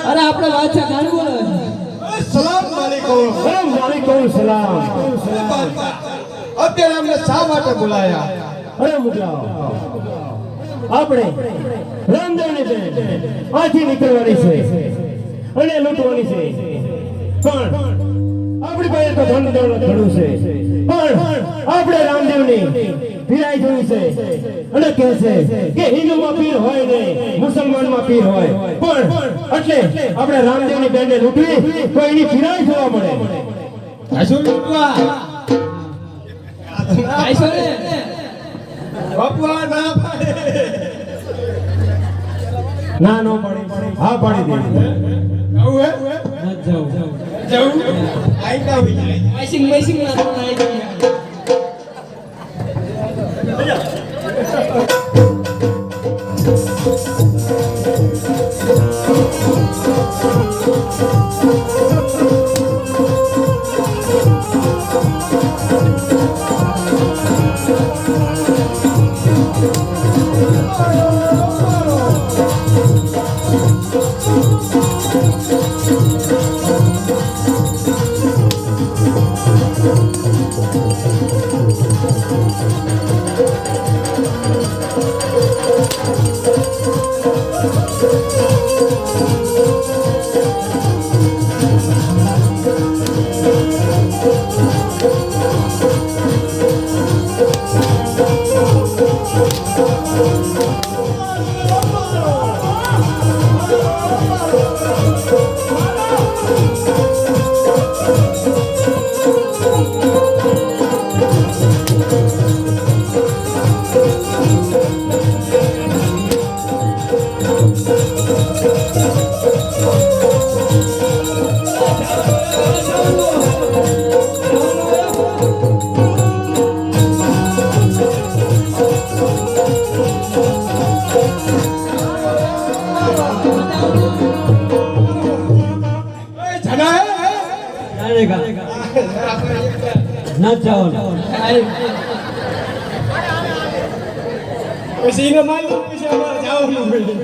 અરે આપણે વાત છે ગાડી બોલે સલામ વાલેકુમ સલામ અત્યારે અમને શા માટે બોલાયા? અરે મુકલાઓ આપણે રામદેવની બેન આથી નીકળવાની છે અને લૂંટવાની છે પણ આપણી પાસે તો ધન દોલત ઘણું છે પણ આપણે રામદેવની પીરાઈ જોઈ છે અને કહે છે કે હિન્દુમાં પીર હોય ને મુસલમાનમાં પીર હોય પણ એટલે આપણે રામદેવની બેનને લૂંટવી તો એની પીરાઈ જોવા મળે. શું લૂંટવા? બાપુઆ ના પાડે. ના નો પડે હા પાડી દે. આવું હે? જાવ જવું આઈ કા હોય આઈસિંગ મેસિંગ ના તો આઈ ગયા ના જાઓ પછી એને માલુમ પછી અમારે જવાનું પડે.